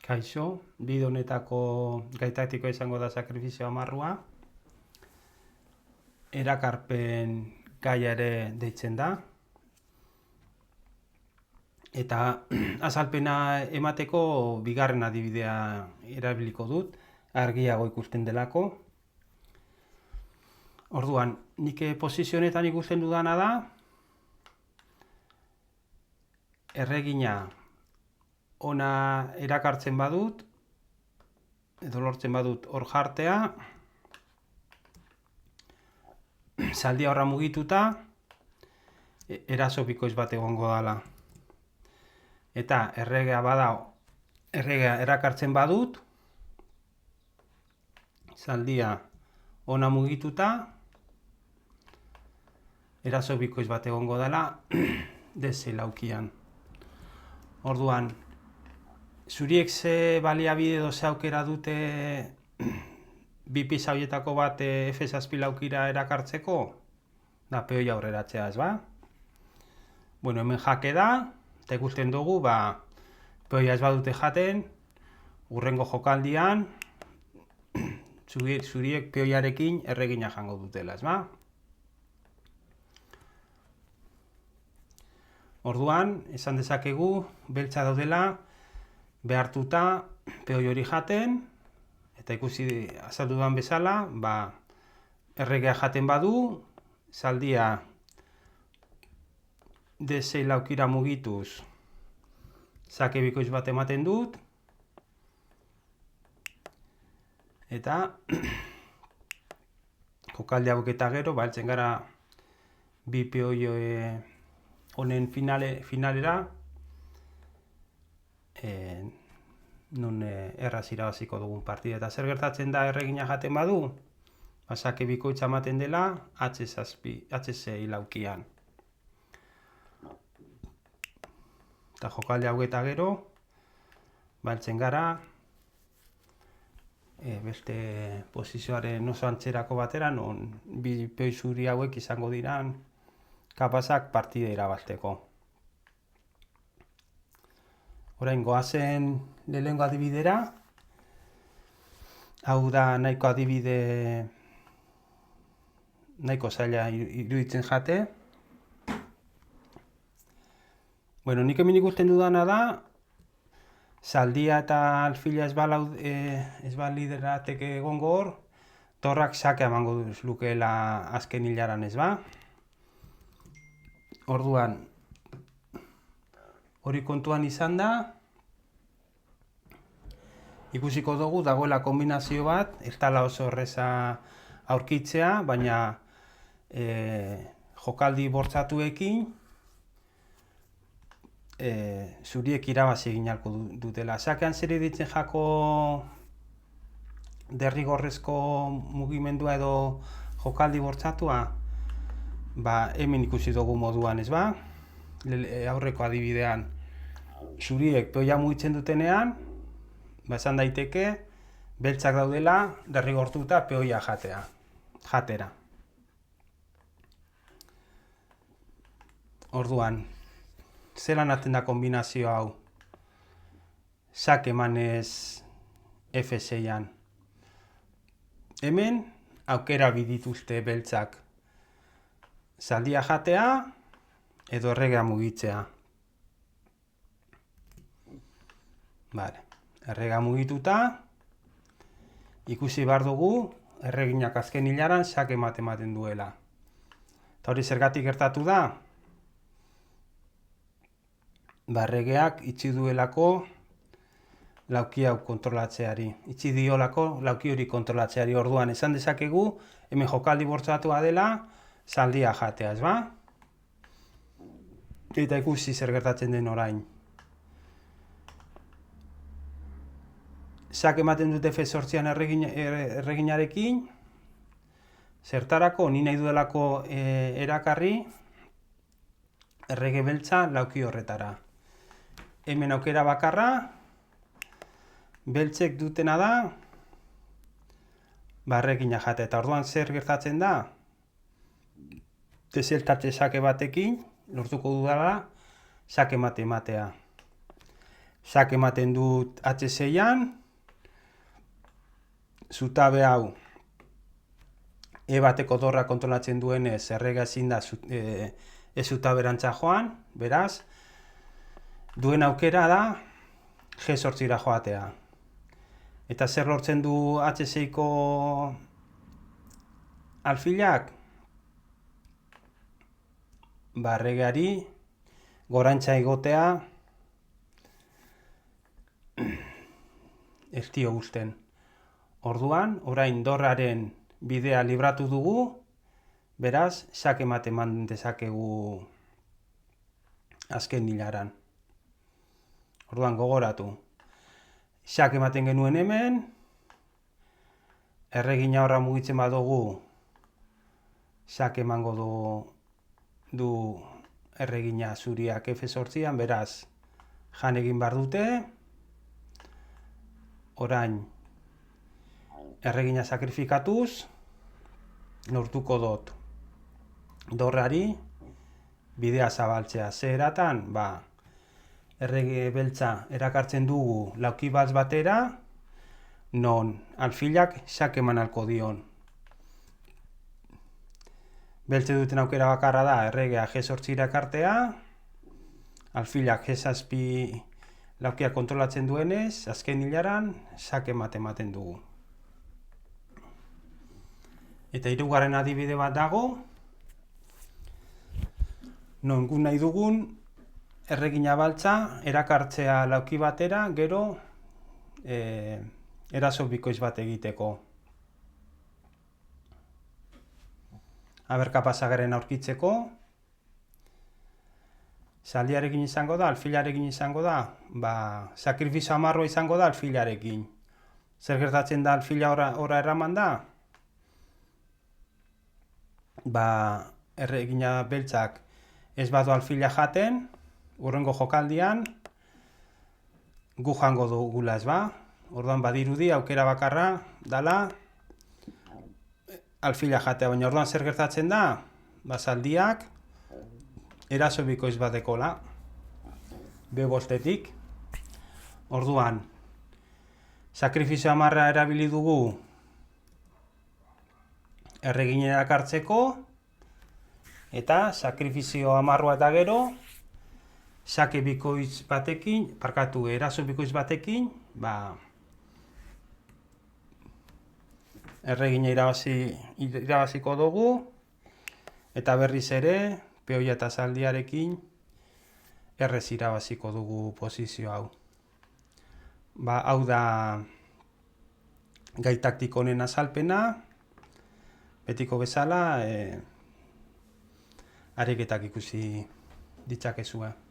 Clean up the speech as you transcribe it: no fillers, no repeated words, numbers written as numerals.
Kaixo, bide honetako gaitaktikoa izango da sakrifizio amarrua. Erakarpen gaia ere deitzen da. Eta azalpena emateko bigarren adibidea erabiliko dut, argiago ikusten delako. Orduan, nik posizio honetan ikusten dudana da, erregina ona erakartzen badut, edo lortzen badut hor jartea, zaldia horra mugituta, eraso bikoitz bat egongo dala. Eta erregea erakartzen badut, zaldia ona mugituta, eraso bikoitz bat egongo dela, deze laukian. Orduan, zuriek ze baliabide edo ze aukera dute bi pisa horietako bat F7 laukira erakartzeko? Da, peoia aurreratzea, ez ba? Bueno, hemen jake da, eta ikusten dugu, peoia ez badute jaten, hurrengo jokaldian, zuriek peoiarekin erregina jango dutela, ez ba? Orduan, esan dezakegu, beltza daudela, behartuta peoi hori jaten, eta ikusi azaldu duan bezala, erregea jaten badu, zaldia D6 laukira mugituz, zake bikoitz bat ematen dut, eta jokaldi hauek eta gero, heltzen gara bi peoi honen finalera, nun erraz irabaziko dugun partida. Eta zer gertatzen da erregina jaten badu? Zake bikoitza ematen dela H6 laukian. Eta jokaldi hau eta gero, heltzen gara, beste posizioaren oso antzerako batera, non bi peoi zuri hauek izango diran kapazak partida irabazteko. Orain goazen lehenengo adibidera. Hau da nahiko adibide nahiko zaila iruditzen jate. Bueno, nik hemen ikusten dudana da, zaldia eta alfila ez baliderateke egongo hor, torrak sake emango lukeela azken hilaran, ez ba? Orduan, hori kontuan izan da, ikusiko dugu dagoela kombinazio bat, ez dela oso erreza aurkitzea, baina jokaldi bortzatuekin zuriek irabazi egin ahalko dutela. Sakean zer ditzen jako derrigorrezko mugimendua edo jokaldi bortzatua, hemen ikusi dugu moduan, ez ba? Aurreko adibidean, zuriek peoia mugitzen dutenean, esan daiteke, beltzak daudela derrigortuta peoia jatera. Orduan, zelan haten da kombinazio hau? Sake emanez F6an. Hemen, aukera bidituzte beltzak. Zaldia jatea, edo erregea mugitzea. Erregea mugituta, ikusi behar dugu, erreginak azken hilaran sake ematen duela. Eta hori zergatik gertatu da? Erregeak itxi duelako lauki hau kontrolatzeari. Itxi diolako lauki hori kontrolatzeari. Orduan, esan dezakegu, hemen jokaldi bortzatua dela, zaldia jatea, ez ba? Eta ikusi zer gertatzen den orain. Sake ematen dute F8an erreginarekin, zertarako, ni nahi duelako erakarri, errege beltza lauki horretara. Hemen aukera bakarra, beltzek dutena da, erregina jate. Eta orduan zer gertatzen da? Dezeltatze sake batekin, lortuko dudala, sake ematea. sak ematen dut H6an, zutabe hau bateko dorra kontrolatzen duenez errega ezin da zutaberantza joan, beraz, duen aukera da G8ra joatea. Eta zer lortzen du H6ko alfilak? Erregeari gorantza egotea ez dio gusten. Orduan, orain dorraren bidea libratu dugu, beraz, sak eman dezakegu azken hilaran. Orduan, gogoratu. Sak ematen genuen hemen, erregina horra mugitzen badugu, sak emango du erregina zuriak F8an, beraz, jan egin behar dute. Orain, erregina sakrifikatuz, lortuko dut dorrari bidea zabaltzea. Ze eratan, errege beltza erakartzen dugu lauki baltz batera, non alfilak sak eman alko dion. Beltze duten aukera bakarra da erregea G8ra ekartea, alfilak G7 laukia kontrolatzen duenez, azken hilaran sak ematen dugu. Eta hirugarren adibide bat dago, non gu nahi dugun erregina baltza erakartzea lauki batera, gero eraso bikoitz bat egiteko. Aber kapazagaren aurkitzeko, zaldiarekin izango da, alfilarekin izango da, sakrifizio amarroa izango da alfilarekin. Zer gertatzen da alfila ora erraman da? Erregina beltzak ez badu alfila jaten, hurrengo jokaldian, gu jango dugula ez ba. Orduan badirudi aukera bakarra dala alfila jatea, baina orduan zer gertatzen da? Zaldiak eraso bikoitz bat dekola, B5-etik. Orduan, sakrifizio amarra erabili dugu erreginen erakartzeko, eta sakrifizio amarroa eta gero, sake bikoitz batekin, eraso bikoitz batekin, erregina irabaziko dugu, eta berriz ere, peoia eta zaldiarekin, errez irabaziko dugu posizio hau. Hau da gai taktiko honen azalpena, betiko bezala, ariketak ikusi ditzakezue.